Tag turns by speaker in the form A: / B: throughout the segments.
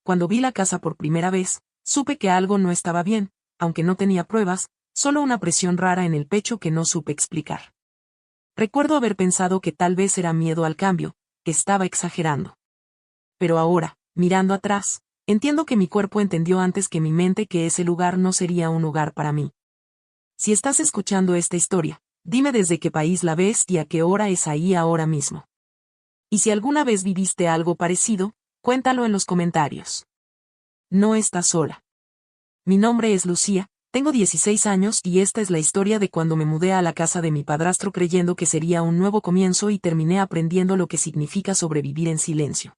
A: Cuando vi la casa por primera vez, supe que algo no estaba bien, aunque no tenía pruebas, solo una presión rara en el pecho que no supe explicar. Recuerdo haber pensado que tal vez era miedo al cambio, que estaba exagerando. Pero ahora, mirando atrás, entiendo que mi cuerpo entendió antes que mi mente que ese lugar no sería un hogar para mí. Si estás escuchando esta historia, dime desde qué país la ves y a qué hora es ahí ahora mismo. Y si alguna vez viviste algo parecido, cuéntalo en los comentarios. No estás sola. Mi nombre es Lucía, tengo 16 años y esta es la historia de cuando me mudé a la casa de mi padrastro creyendo que sería un nuevo comienzo y terminé aprendiendo lo que significa sobrevivir en silencio.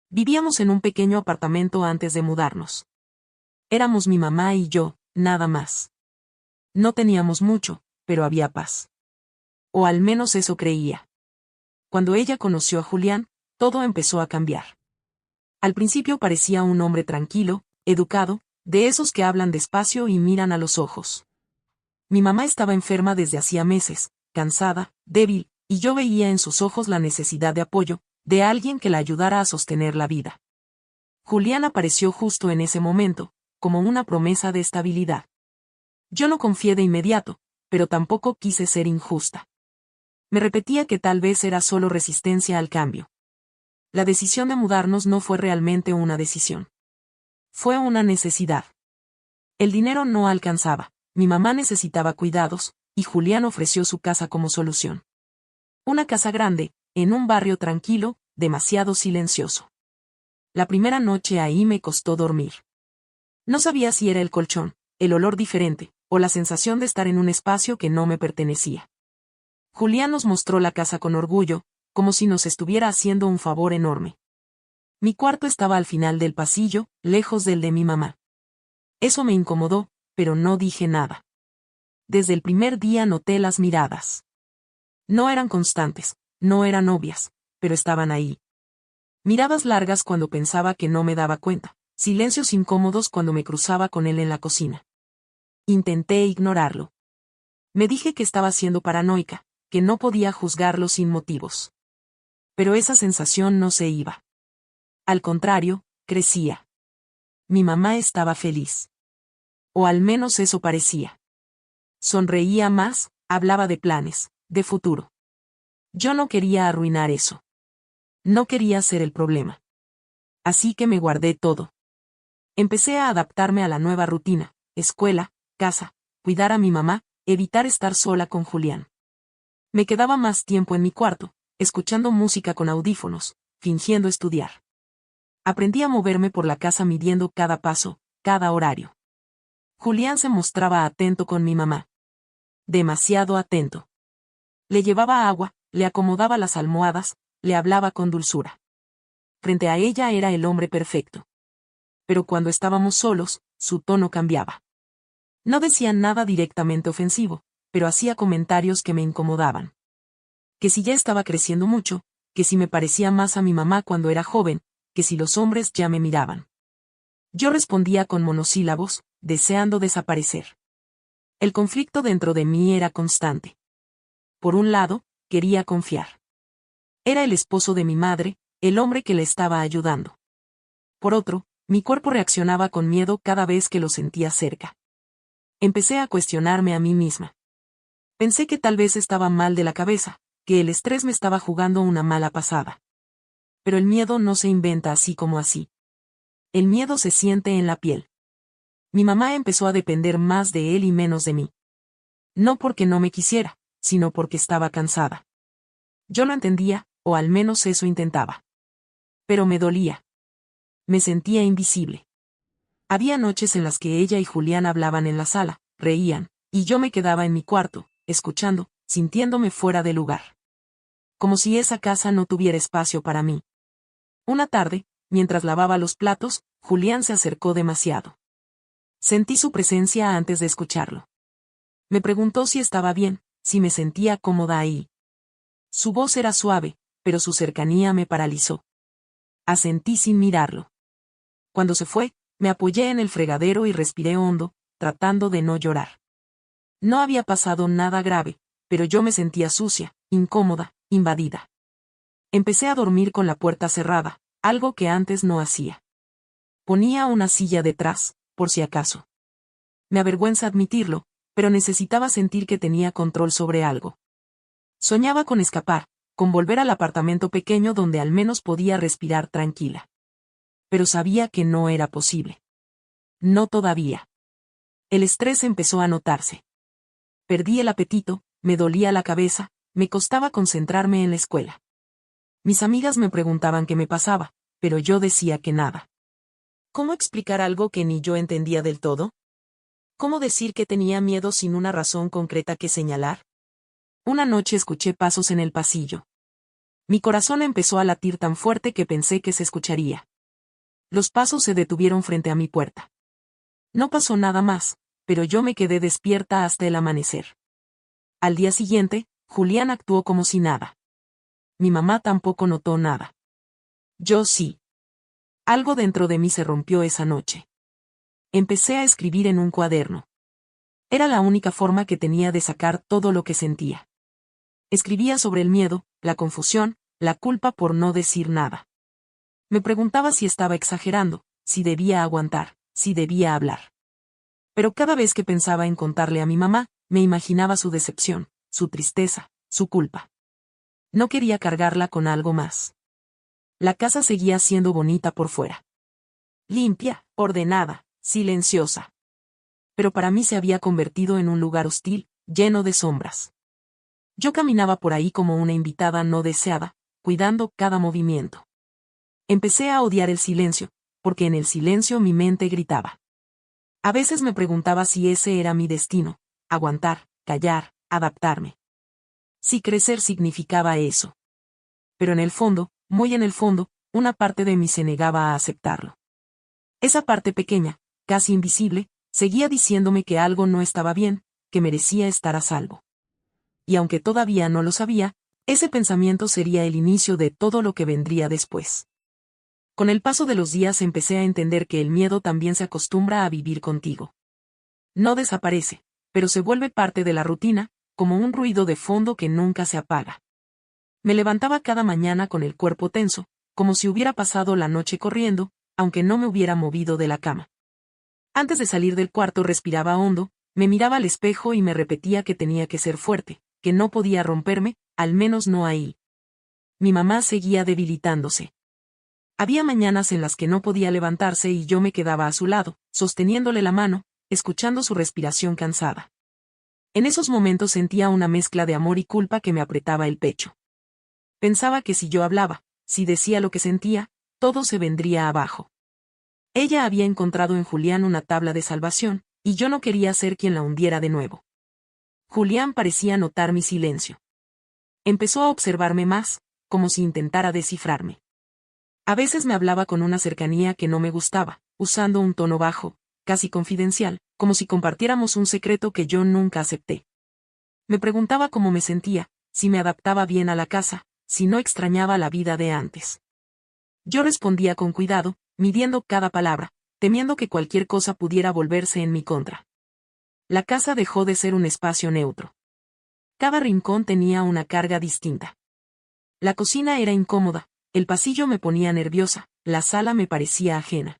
A: Vivíamos en un pequeño apartamento antes de mudarnos. Éramos mi mamá y yo, nada más. No teníamos mucho, pero había paz. O al menos eso creía. Cuando ella conoció a Julián, todo empezó a cambiar. Al principio parecía un hombre tranquilo, educado, de esos que hablan despacio y miran a los ojos. Mi mamá estaba enferma desde hacía meses, cansada, débil, y yo veía en sus ojos la necesidad de apoyo, de alguien que la ayudara a sostener la vida. Julián apareció justo en ese momento, como una promesa de estabilidad. Yo no confié de inmediato, pero tampoco quise ser injusta. Me repetía que tal vez era solo resistencia al cambio. La decisión de mudarnos no fue realmente una decisión. Fue una necesidad. El dinero no alcanzaba, mi mamá necesitaba cuidados, y Julián ofreció su casa como solución. Una casa grande, en un barrio tranquilo, demasiado silencioso. La primera noche ahí me costó dormir. No sabía si era el colchón, el olor diferente, o la sensación de estar en un espacio que no me pertenecía. Julián nos mostró la casa con orgullo, como si nos estuviera haciendo un favor enorme. Mi cuarto estaba al final del pasillo, lejos del de mi mamá. Eso me incomodó, pero no dije nada. Desde el primer día noté las miradas. No eran constantes, no eran obvias, pero estaban ahí. Miradas largas cuando pensaba que no me daba cuenta, silencios incómodos cuando me cruzaba con él en la cocina. Intenté ignorarlo. Me dije que estaba siendo paranoica, que no podía juzgarlo sin motivos. Pero esa sensación no se iba. Al contrario, crecía. Mi mamá estaba feliz. O al menos eso parecía. Sonreía más, hablaba de planes, de futuro. Yo no quería arruinar eso. No quería ser el problema. Así que me guardé todo. Empecé a adaptarme a la nueva rutina, escuela, casa, cuidar a mi mamá, evitar estar sola con Julián. Me quedaba más tiempo en mi cuarto, escuchando música con audífonos, fingiendo estudiar. Aprendí a moverme por la casa midiendo cada paso, cada horario. Julián se mostraba atento con mi mamá. Demasiado atento. Le llevaba agua, le acomodaba las almohadas, le hablaba con dulzura. Frente a ella era el hombre perfecto. Pero cuando estábamos solos, su tono cambiaba. No decía nada directamente ofensivo, pero hacía comentarios que me incomodaban. Que si ya estaba creciendo mucho, que si me parecía más a mi mamá cuando era joven, que si los hombres ya me miraban. Yo respondía con monosílabos, deseando desaparecer. El conflicto dentro de mí era constante. Por un lado, quería confiar. Era el esposo de mi madre, el hombre que le estaba ayudando. Por otro, mi cuerpo reaccionaba con miedo cada vez que lo sentía cerca. Empecé a cuestionarme a mí misma. Pensé que tal vez estaba mal de la cabeza, que el estrés me estaba jugando una mala pasada. Pero el miedo no se inventa así como así. El miedo se siente en la piel. Mi mamá empezó a depender más de él y menos de mí. No porque no me quisiera, sino porque estaba cansada. Yo lo entendía, o al menos eso intentaba. Pero me dolía. Me sentía invisible. Había noches en las que ella y Julián hablaban en la sala, reían, y yo me quedaba en mi cuarto, escuchando, sintiéndome fuera de lugar. Como si esa casa no tuviera espacio para mí. Una tarde, mientras lavaba los platos, Julián se acercó demasiado. Sentí su presencia antes de escucharlo. Me preguntó si estaba bien, si me sentía cómoda ahí. Su voz era suave, pero su cercanía me paralizó. Asentí sin mirarlo. Cuando se fue, me apoyé en el fregadero y respiré hondo, tratando de no llorar. No había pasado nada grave, pero yo me sentía sucia, incómoda, invadida. Empecé a dormir con la puerta cerrada, algo que antes no hacía. Ponía una silla detrás, por si acaso. Me avergüenza admitirlo, pero necesitaba sentir que tenía control sobre algo. Soñaba con escapar, con volver al apartamento pequeño donde al menos podía respirar tranquila. Pero sabía que no era posible. No todavía. El estrés empezó a notarse. Perdí el apetito, me dolía la cabeza, me costaba concentrarme en la escuela. Mis amigas me preguntaban qué me pasaba, pero yo decía que nada. ¿Cómo explicar algo que ni yo entendía del todo? ¿Cómo decir que tenía miedo sin una razón concreta que señalar? Una noche escuché pasos en el pasillo. Mi corazón empezó a latir tan fuerte que pensé que se escucharía. Los pasos se detuvieron frente a mi puerta. No pasó nada más, pero yo me quedé despierta hasta el amanecer. Al día siguiente, Julián actuó como si nada. Mi mamá tampoco notó nada. Yo sí. Algo dentro de mí se rompió esa noche. Empecé a escribir en un cuaderno. Era la única forma que tenía de sacar todo lo que sentía. Escribía sobre el miedo, la confusión, la culpa por no decir nada. Me preguntaba si estaba exagerando, si debía aguantar, si debía hablar. Pero cada vez que pensaba en contarle a mi mamá, me imaginaba su decepción, su tristeza, su culpa. No quería cargarla con algo más. La casa seguía siendo bonita por fuera. Limpia, ordenada, silenciosa. Pero para mí se había convertido en un lugar hostil, lleno de sombras. Yo caminaba por ahí como una invitada no deseada, cuidando cada movimiento. Empecé a odiar el silencio, porque en el silencio mi mente gritaba. A veces me preguntaba si ese era mi destino, aguantar, callar, adaptarme. Si crecer significaba eso. Pero en el fondo, muy en el fondo, una parte de mí se negaba a aceptarlo. Esa parte pequeña, casi invisible, seguía diciéndome que algo no estaba bien, que merecía estar a salvo. Y aunque todavía no lo sabía, ese pensamiento sería el inicio de todo lo que vendría después. Con el paso de los días empecé a entender que el miedo también se acostumbra a vivir contigo. No desaparece, pero se vuelve parte de la rutina, como un ruido de fondo que nunca se apaga. Me levantaba cada mañana con el cuerpo tenso, como si hubiera pasado la noche corriendo, aunque no me hubiera movido de la cama. Antes de salir del cuarto respiraba hondo, me miraba al espejo y me repetía que tenía que ser fuerte, que no podía romperme, al menos no ahí. Mi mamá seguía debilitándose. Había mañanas en las que no podía levantarse y yo me quedaba a su lado, sosteniéndole la mano, escuchando su respiración cansada. En esos momentos sentía una mezcla de amor y culpa que me apretaba el pecho. Pensaba que si yo hablaba, si decía lo que sentía, todo se vendría abajo. Ella había encontrado en Julián una tabla de salvación, y yo no quería ser quien la hundiera de nuevo. Julián parecía notar mi silencio. Empezó a observarme más, como si intentara descifrarme. A veces me hablaba con una cercanía que no me gustaba, usando un tono bajo, casi confidencial, como si compartiéramos un secreto que yo nunca acepté. Me preguntaba cómo me sentía, si me adaptaba bien a la casa, si no extrañaba la vida de antes. Yo respondía con cuidado, midiendo cada palabra, temiendo que cualquier cosa pudiera volverse en mi contra. La casa dejó de ser un espacio neutro. Cada rincón tenía una carga distinta. La cocina era incómoda, el pasillo me ponía nerviosa, la sala me parecía ajena.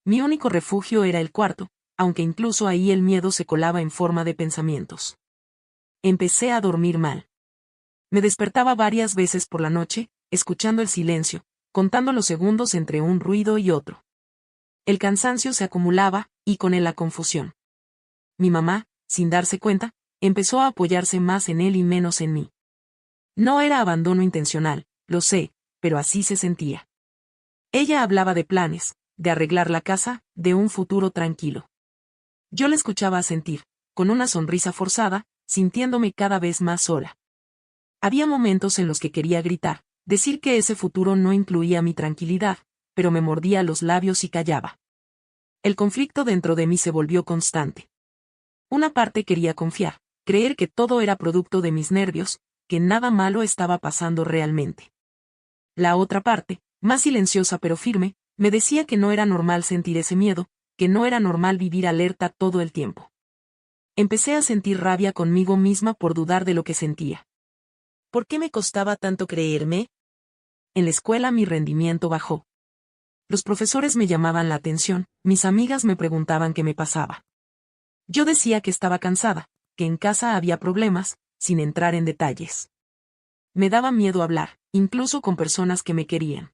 A: Mi único refugio era el cuarto, aunque incluso ahí el miedo se colaba en forma de pensamientos. Empecé a dormir mal. Me despertaba varias veces por la noche, escuchando el silencio, contando los segundos entre un ruido y otro. El cansancio se acumulaba, y con él la confusión. Mi mamá, sin darse cuenta, empezó a apoyarse más en él y menos en mí. No era abandono intencional, lo sé, pero así se sentía. Ella hablaba de planes, de arreglar la casa, de un futuro tranquilo. Yo la escuchaba asentir, con una sonrisa forzada, sintiéndome cada vez más sola. Había momentos en los que quería gritar, decir que ese futuro no incluía mi tranquilidad, pero me mordía los labios y callaba. El conflicto dentro de mí se volvió constante. Una parte quería confiar, creer que todo era producto de mis nervios, que nada malo estaba pasando realmente. La otra parte, más silenciosa pero firme, me decía que no era normal sentir ese miedo, que no era normal vivir alerta todo el tiempo. Empecé a sentir rabia conmigo misma por dudar de lo que sentía. ¿Por qué me costaba tanto creerme? En la escuela mi rendimiento bajó. Los profesores me llamaban la atención, mis amigas me preguntaban qué me pasaba. Yo decía que estaba cansada, que en casa había problemas, sin entrar en detalles. Me daba miedo hablar, incluso con personas que me querían.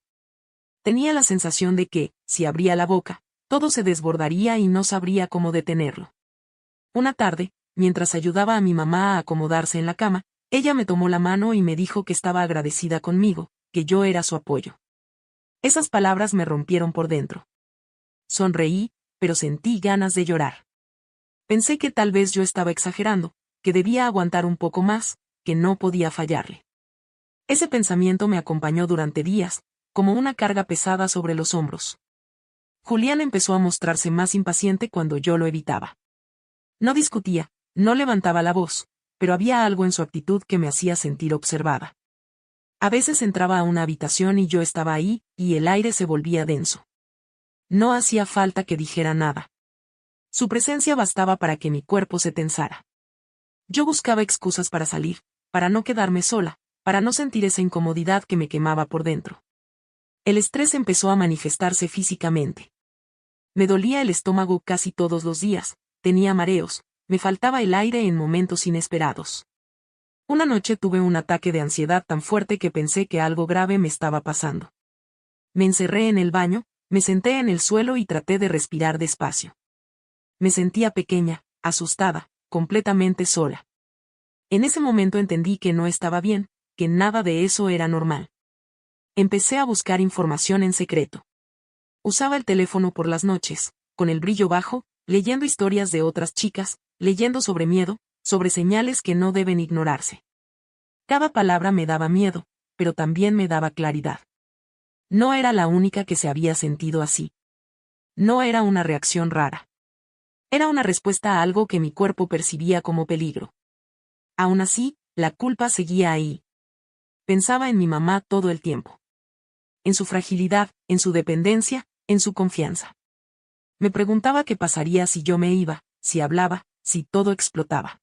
A: Tenía la sensación de que, si abría la boca, todo se desbordaría y no sabría cómo detenerlo. Una tarde, mientras ayudaba a mi mamá a acomodarse en la cama, ella me tomó la mano y me dijo que estaba agradecida conmigo, que yo era su apoyo. Esas palabras me rompieron por dentro. Sonreí, pero sentí ganas de llorar. Pensé que tal vez yo estaba exagerando, que debía aguantar un poco más, que no podía fallarle. Ese pensamiento me acompañó durante días, como una carga pesada sobre los hombros. Julián empezó a mostrarse más impaciente cuando yo lo evitaba. No discutía, no levantaba la voz, pero había algo en su actitud que me hacía sentir observada. A veces entraba a una habitación y yo estaba ahí, y el aire se volvía denso. No hacía falta que dijera nada. Su presencia bastaba para que mi cuerpo se tensara. Yo buscaba excusas para salir, para no quedarme sola, para no sentir esa incomodidad que me quemaba por dentro. El estrés empezó a manifestarse físicamente. Me dolía el estómago casi todos los días, tenía mareos, me faltaba el aire en momentos inesperados. Una noche tuve un ataque de ansiedad tan fuerte que pensé que algo grave me estaba pasando. Me encerré en el baño, me senté en el suelo y traté de respirar despacio. Me sentía pequeña, asustada, completamente sola. En ese momento entendí que no estaba bien, que nada de eso era normal. Empecé a buscar información en secreto. Usaba el teléfono por las noches, con el brillo bajo, leyendo historias de otras chicas, leyendo sobre miedo, sobre señales que no deben ignorarse. Cada palabra me daba miedo, pero también me daba claridad. No era la única que se había sentido así. No era una reacción rara. Era una respuesta a algo que mi cuerpo percibía como peligro. Aún así, la culpa seguía ahí. Pensaba en mi mamá todo el tiempo. En su fragilidad, en su dependencia, en su confianza. Me preguntaba qué pasaría si yo me iba, si hablaba, si todo explotaba.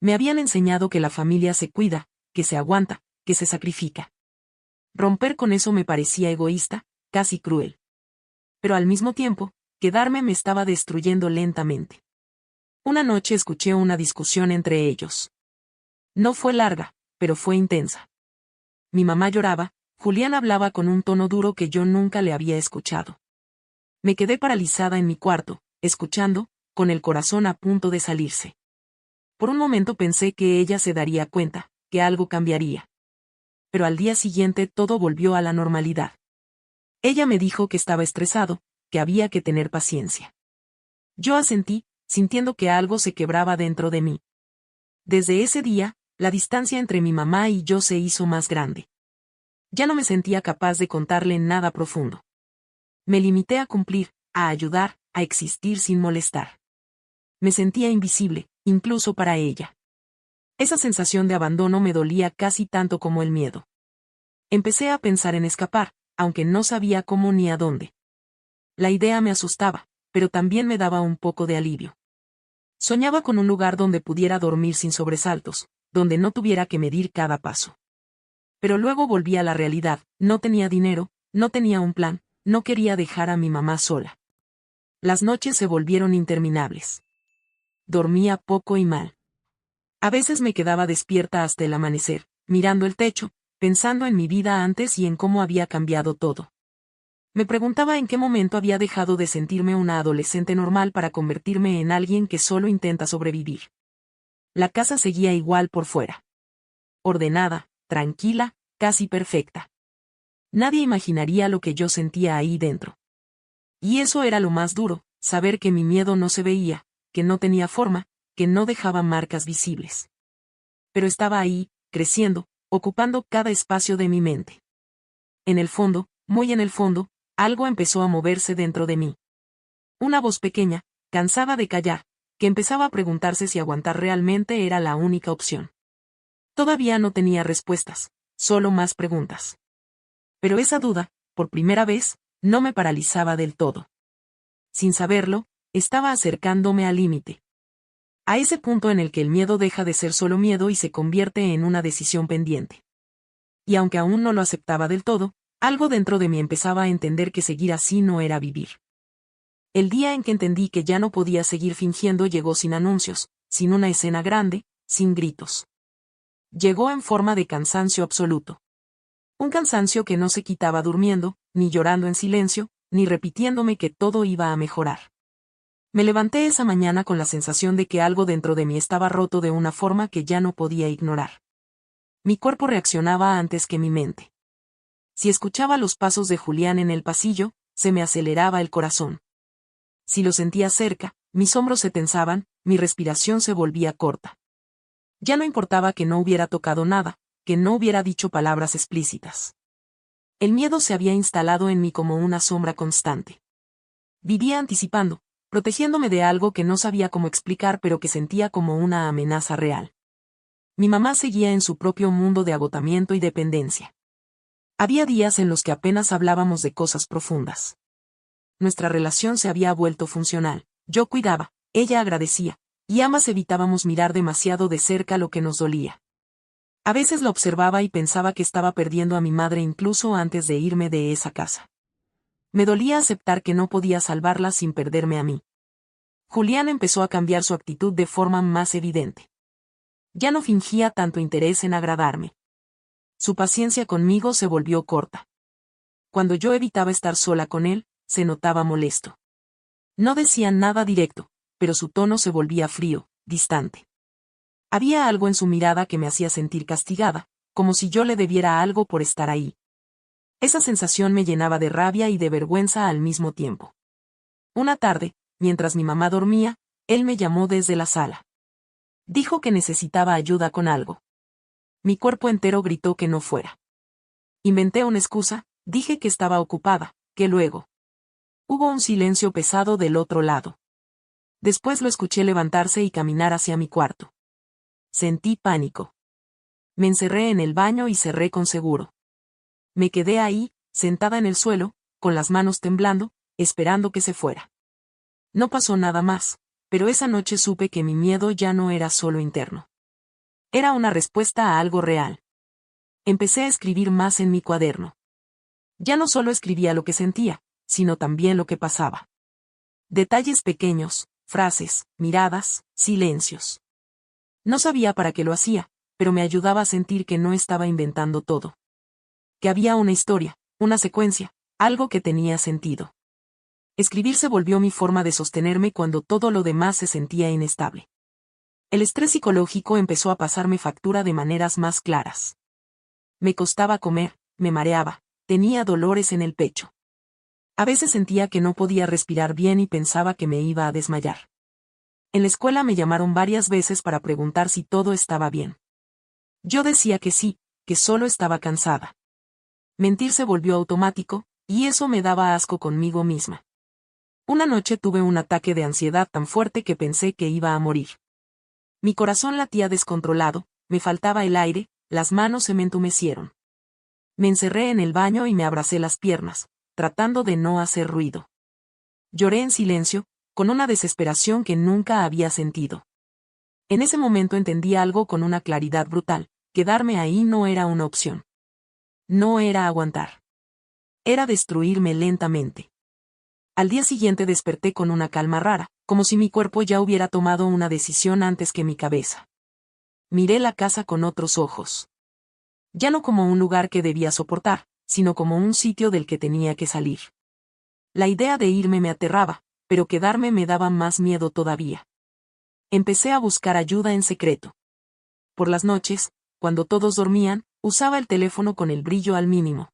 A: Me habían enseñado que la familia se cuida, que se aguanta, que se sacrifica. Romper con eso me parecía egoísta, casi cruel. Pero al mismo tiempo, quedarme me estaba destruyendo lentamente. Una noche escuché una discusión entre ellos. No fue larga, pero fue intensa. Mi mamá lloraba, Julián hablaba con un tono duro que yo nunca le había escuchado. Me quedé paralizada en mi cuarto, escuchando, con el corazón a punto de salirse. Por un momento pensé que ella se daría cuenta, que algo cambiaría. Pero al día siguiente todo volvió a la normalidad. Ella me dijo que estaba estresado, que había que tener paciencia. Yo asentí, sintiendo que algo se quebraba dentro de mí. Desde ese día, la distancia entre mi mamá y yo se hizo más grande. Ya no me sentía capaz de contarle nada profundo. Me limité a cumplir, a ayudar, a existir sin molestar. Me sentía invisible, incluso para ella. Esa sensación de abandono me dolía casi tanto como el miedo. Empecé a pensar en escapar, aunque no sabía cómo ni a dónde. La idea me asustaba, pero también me daba un poco de alivio. Soñaba con un lugar donde pudiera dormir sin sobresaltos, donde no tuviera que medir cada paso. Pero luego volví a la realidad, no tenía dinero, no tenía un plan, no quería dejar a mi mamá sola. Las noches se volvieron interminables. Dormía poco y mal. A veces me quedaba despierta hasta el amanecer, mirando el techo, pensando en mi vida antes y en cómo había cambiado todo. Me preguntaba en qué momento había dejado de sentirme una adolescente normal para convertirme en alguien que solo intenta sobrevivir. La casa seguía igual por fuera. Ordenada, tranquila, casi perfecta. Nadie imaginaría lo que yo sentía ahí dentro. Y eso era lo más duro, saber que mi miedo no se veía, que no tenía forma, que no dejaba marcas visibles. Pero estaba ahí, creciendo, ocupando cada espacio de mi mente. En el fondo, muy en el fondo, algo empezó a moverse dentro de mí. Una voz pequeña, cansada de callar, que empezaba a preguntarse si aguantar realmente era la única opción. Todavía no tenía respuestas, solo más preguntas. Pero esa duda, por primera vez, no me paralizaba del todo. Sin saberlo, estaba acercándome al límite. A ese punto en el que el miedo deja de ser solo miedo y se convierte en una decisión pendiente. Y aunque aún no lo aceptaba del todo, Algo dentro de mí empezaba a entender que seguir así no era vivir. El día en que entendí que ya no podía seguir fingiendo llegó sin anuncios, sin una escena grande, sin gritos. Llegó en forma de cansancio absoluto. Un cansancio que no se quitaba durmiendo, ni llorando en silencio, ni repitiéndome que todo iba a mejorar. Me levanté esa mañana con la sensación de que algo dentro de mí estaba roto de una forma que ya no podía ignorar. Mi cuerpo reaccionaba antes que mi mente. Si escuchaba los pasos de Julián en el pasillo, se me aceleraba el corazón. Si lo sentía cerca, mis hombros se tensaban, mi respiración se volvía corta. Ya no importaba que no hubiera tocado nada, que no hubiera dicho palabras explícitas. El miedo se había instalado en mí como una sombra constante. Vivía anticipando, protegiéndome de algo que no sabía cómo explicar pero que sentía como una amenaza real. Mi mamá seguía en su propio mundo de agotamiento y dependencia. Había días en los que apenas hablábamos de cosas profundas. Nuestra relación se había vuelto funcional. Yo cuidaba, ella agradecía, y ambas evitábamos mirar demasiado de cerca lo que nos dolía. A veces la observaba y pensaba que estaba perdiendo a mi madre incluso antes de irme de esa casa. Me dolía aceptar que no podía salvarla sin perderme a mí. Julián empezó a cambiar su actitud de forma más evidente. Ya no fingía tanto interés en agradarme. Su paciencia conmigo se volvió corta. Cuando yo evitaba estar sola con él, se notaba molesto. No decía nada directo, pero su tono se volvía frío, distante. Había algo en su mirada que me hacía sentir castigada, como si yo le debiera algo por estar ahí. Esa sensación me llenaba de rabia y de vergüenza al mismo tiempo. Una tarde, mientras mi mamá dormía, él me llamó desde la sala. Dijo que necesitaba ayuda con algo. Mi cuerpo entero gritó que no fuera. Inventé una excusa, dije que estaba ocupada, que luego. Hubo un silencio pesado del otro lado. Después lo escuché levantarse y caminar hacia mi cuarto. Sentí pánico. Me encerré en el baño y cerré con seguro. Me quedé ahí, sentada en el suelo, con las manos temblando, esperando que se fuera. No pasó nada más, pero esa noche supe que mi miedo ya no era solo interno. Era una respuesta a algo real. Empecé a escribir más en mi cuaderno. Ya no solo escribía lo que sentía, sino también lo que pasaba. Detalles pequeños, frases, miradas, silencios. No sabía para qué lo hacía, pero me ayudaba a sentir que no estaba inventando todo. Que había una historia, una secuencia, algo que tenía sentido. Escribir se volvió mi forma de sostenerme cuando todo lo demás se sentía inestable. El estrés psicológico empezó a pasarme factura de maneras más claras. Me costaba comer, me mareaba, tenía dolores en el pecho. A veces sentía que no podía respirar bien y pensaba que me iba a desmayar. En la escuela me llamaron varias veces para preguntar si todo estaba bien. Yo decía que sí, que solo estaba cansada. Mentir se volvió automático, y eso me daba asco conmigo misma. Una noche tuve un ataque de ansiedad tan fuerte que pensé que iba a morir. Mi corazón latía descontrolado, me faltaba el aire, las manos se me entumecieron. Me encerré en el baño y me abracé las piernas, tratando de no hacer ruido. Lloré en silencio, con una desesperación que nunca había sentido. En ese momento entendí algo con una claridad brutal: quedarme ahí no era una opción. No era aguantar. Era destruirme lentamente. Al día siguiente desperté con una calma rara, como si mi cuerpo ya hubiera tomado una decisión antes que mi cabeza. Miré la casa con otros ojos. Ya no como un lugar que debía soportar, sino como un sitio del que tenía que salir. La idea de irme me aterraba, pero quedarme me daba más miedo todavía. Empecé a buscar ayuda en secreto. Por las noches, cuando todos dormían, usaba el teléfono con el brillo al mínimo.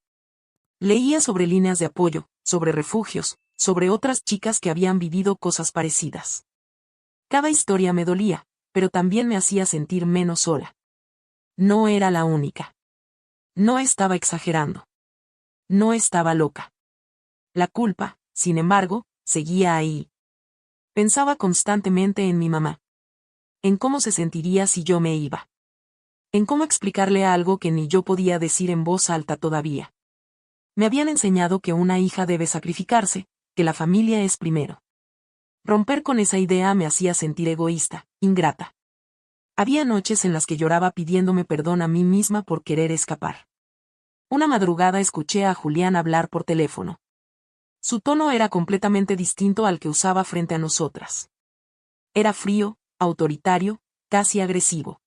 A: Leía sobre líneas de apoyo, sobre refugios, sobre otras chicas que habían vivido cosas parecidas. Cada historia me dolía, pero también me hacía sentir menos sola. No era la única. No estaba exagerando. No estaba loca. La culpa, sin embargo, seguía ahí. Pensaba constantemente en mi mamá. En cómo se sentiría si yo me iba. En cómo explicarle algo que ni yo podía decir en voz alta todavía. Me habían enseñado que una hija debe sacrificarse, que la familia es primero. Romper con esa idea me hacía sentir egoísta, ingrata. Había noches en las que lloraba pidiéndome perdón a mí misma por querer escapar. Una madrugada escuché a Julián hablar por teléfono. Su tono era completamente distinto al que usaba frente a nosotras. Era frío, autoritario, casi agresivo.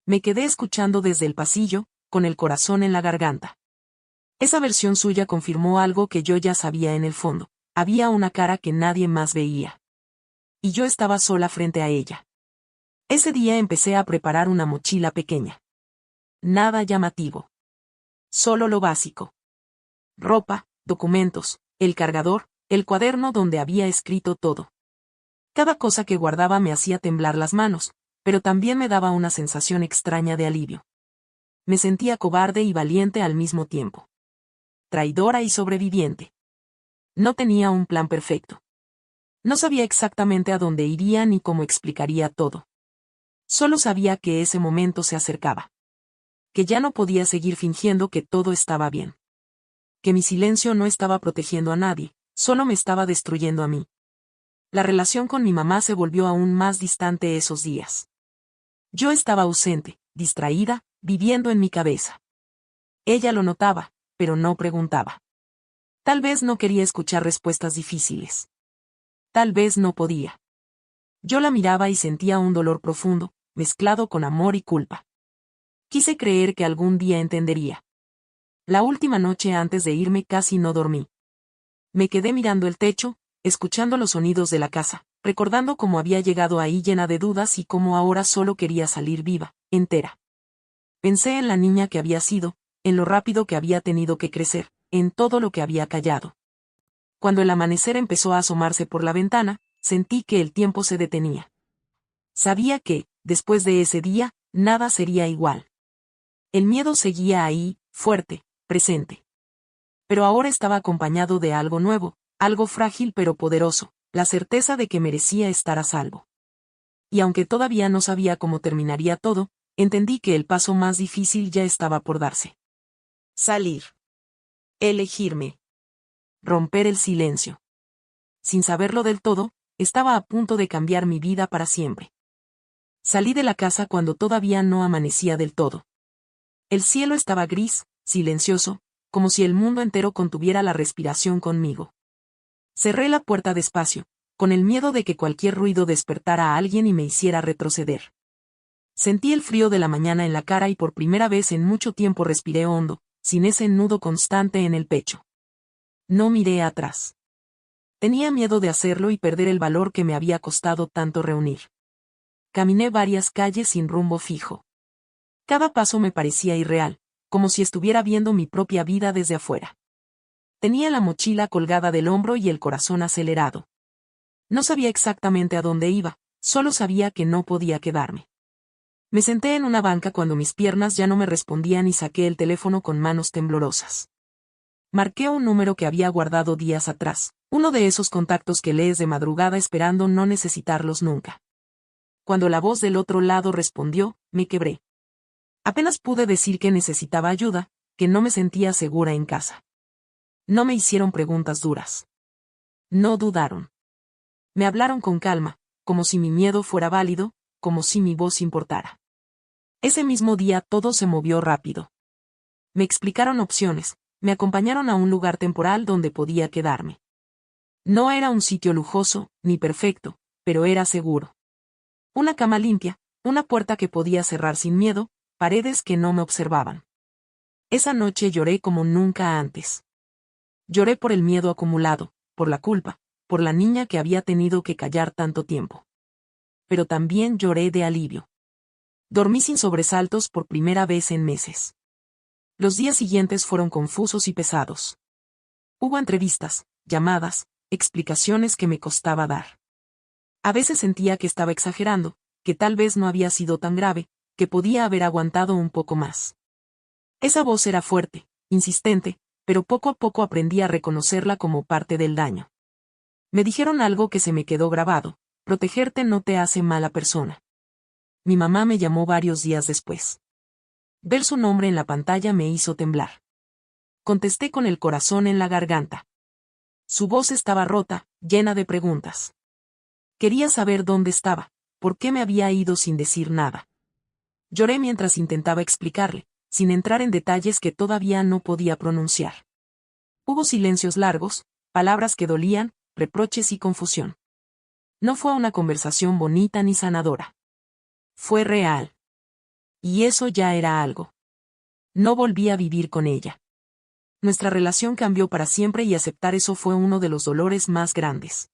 A: Me quedé escuchando desde el pasillo, con el corazón en la garganta. Esa versión suya confirmó algo que yo ya sabía en el fondo. Había una cara que nadie más veía. Y yo estaba sola frente a ella. Ese día empecé a preparar una mochila pequeña. Nada llamativo. Solo lo básico. Ropa, documentos, el cargador, el cuaderno donde había escrito todo. Cada cosa que guardaba me hacía temblar las manos, pero también me daba una sensación extraña de alivio. Me sentía cobarde y valiente al mismo tiempo. Traidora y sobreviviente. No tenía un plan perfecto. No sabía exactamente a dónde iría ni cómo explicaría todo. Solo sabía que ese momento se acercaba. Que ya no podía seguir fingiendo que todo estaba bien. Que mi silencio no estaba protegiendo a nadie, solo me estaba destruyendo a mí. La relación con mi mamá se volvió aún más distante esos días. Yo estaba ausente, distraída, viviendo en mi cabeza. Ella lo notaba, pero no preguntaba. Tal vez no quería escuchar respuestas difíciles. Tal vez no podía. Yo la miraba y sentía un dolor profundo, mezclado con amor y culpa. Quise creer que algún día entendería. La última noche antes de irme casi no dormí. Me quedé mirando el techo, escuchando los sonidos de la casa, recordando cómo había llegado ahí llena de dudas y cómo ahora solo quería salir viva, entera. Pensé en la niña que había sido, en lo rápido que había tenido que crecer, en todo lo que había callado. Cuando el amanecer empezó a asomarse por la ventana, sentí que el tiempo se detenía. Sabía que, después de ese día, nada sería igual. El miedo seguía ahí, fuerte, presente. Pero ahora estaba acompañado de algo nuevo, algo frágil pero poderoso, la certeza de que merecía estar a salvo. Y aunque todavía no sabía cómo terminaría todo, entendí que el paso más difícil ya estaba por darse. Salir. Elegirme. Romper el silencio. Sin saberlo del todo, estaba a punto de cambiar mi vida para siempre. Salí de la casa cuando todavía no amanecía del todo. El cielo estaba gris, silencioso, como si el mundo entero contuviera la respiración conmigo. Cerré la puerta despacio, con el miedo de que cualquier ruido despertara a alguien y me hiciera retroceder. Sentí el frío de la mañana en la cara y por primera vez en mucho tiempo respiré hondo, sin ese nudo constante en el pecho. No miré atrás. Tenía miedo de hacerlo y perder el valor que me había costado tanto reunir. Caminé varias calles sin rumbo fijo. Cada paso me parecía irreal, como si estuviera viendo mi propia vida desde afuera. Tenía la mochila colgada del hombro y el corazón acelerado. No sabía exactamente a dónde iba, solo sabía que no podía quedarme. Me senté en una banca cuando mis piernas ya no me respondían y saqué el teléfono con manos temblorosas. Marqué un número que había guardado días atrás, uno de esos contactos que lees de madrugada esperando no necesitarlos nunca. Cuando la voz del otro lado respondió, me quebré. Apenas pude decir que necesitaba ayuda, que no me sentía segura en casa. No me hicieron preguntas duras. No dudaron. Me hablaron con calma, como si mi miedo fuera válido, como si mi voz importara. Ese mismo día todo se movió rápido. Me explicaron opciones, me acompañaron a un lugar temporal donde podía quedarme. No era un sitio lujoso, ni perfecto, pero era seguro. Una cama limpia, una puerta que podía cerrar sin miedo, paredes que no me observaban. Esa noche lloré como nunca antes. Lloré por el miedo acumulado, por la culpa, por la niña que había tenido que callar tanto tiempo. Pero también lloré de alivio. Dormí sin sobresaltos por primera vez en meses. Los días siguientes fueron confusos y pesados. Hubo entrevistas, llamadas, explicaciones que me costaba dar. A veces sentía que estaba exagerando, que tal vez no había sido tan grave, que podía haber aguantado un poco más. Esa voz era fuerte, insistente, pero poco a poco aprendí a reconocerla como parte del daño. Me dijeron algo que se me quedó grabado: protegerte no te hace mala persona. Mi mamá me llamó varios días después. Ver su nombre en la pantalla me hizo temblar. Contesté con el corazón en la garganta. Su voz estaba rota, llena de preguntas. Quería saber dónde estaba, por qué me había ido sin decir nada. Lloré mientras intentaba explicarle, sin entrar en detalles que todavía no podía pronunciar. Hubo silencios largos, palabras que dolían, reproches y confusión. No fue una conversación bonita ni sanadora. Fue real. Y eso ya era algo. No volví a vivir con ella. Nuestra relación cambió para siempre y aceptar eso fue uno de los dolores más grandes.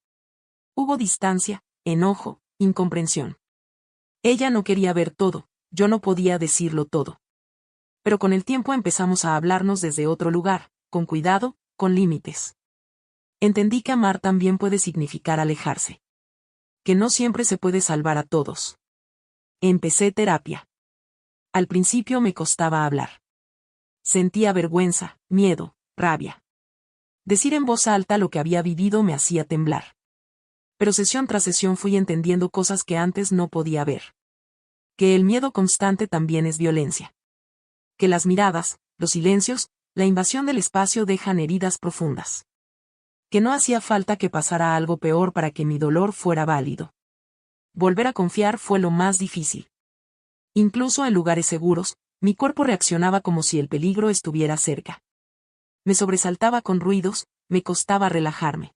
A: Hubo distancia, enojo, incomprensión. Ella no quería ver todo, yo no podía decirlo todo. Pero con el tiempo empezamos a hablarnos desde otro lugar, con cuidado, con límites. Entendí que amar también puede significar alejarse. Que no siempre se puede salvar a todos. Empecé terapia. Al principio me costaba hablar. Sentía vergüenza, miedo, rabia. Decir en voz alta lo que había vivido me hacía temblar. Pero sesión tras sesión fui entendiendo cosas que antes no podía ver. Que el miedo constante también es violencia. Que las miradas, los silencios, la invasión del espacio dejan heridas profundas. Que no hacía falta que pasara algo peor para que mi dolor fuera válido. Volver a confiar fue lo más difícil. Incluso en lugares seguros, mi cuerpo reaccionaba como si el peligro estuviera cerca. Me sobresaltaba con ruidos, me costaba relajarme.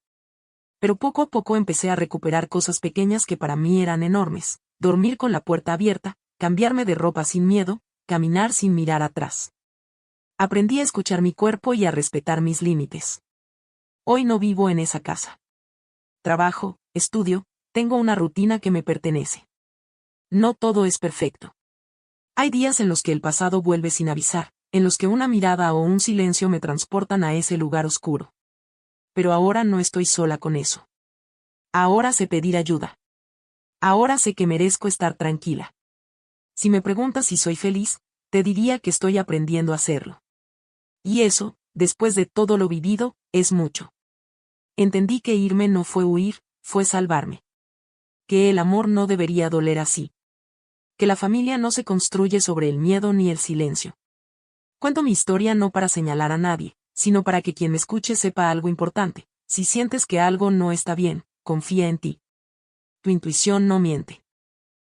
A: Pero poco a poco empecé a recuperar cosas pequeñas que para mí eran enormes: dormir con la puerta abierta, cambiarme de ropa sin miedo, caminar sin mirar atrás. Aprendí a escuchar mi cuerpo y a respetar mis límites. Hoy no vivo en esa casa. Trabajo, estudio, tengo una rutina que me pertenece. No todo es perfecto. Hay días en los que el pasado vuelve sin avisar, en los que una mirada o un silencio me transportan a ese lugar oscuro. Pero ahora no estoy sola con eso. Ahora sé pedir ayuda. Ahora sé que merezco estar tranquila. Si me preguntas si soy feliz, te diría que estoy aprendiendo a hacerlo. Y eso, después de todo lo vivido, es mucho. Entendí que irme no fue huir, fue salvarme. Que el amor no debería doler así. Que la familia no se construye sobre el miedo ni el silencio. Cuento mi historia no para señalar a nadie, sino para que quien me escuche sepa algo importante. Si sientes que algo no está bien, confía en ti. Tu intuición no miente.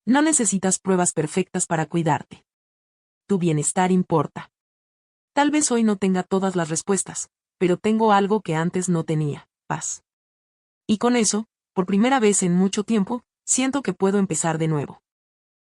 A: No necesitas pruebas perfectas para cuidarte. Tu bienestar importa. Tal vez hoy no tenga todas las respuestas, pero tengo algo que antes no tenía: paz. Y con eso, por primera vez en mucho tiempo, siento que puedo empezar de nuevo.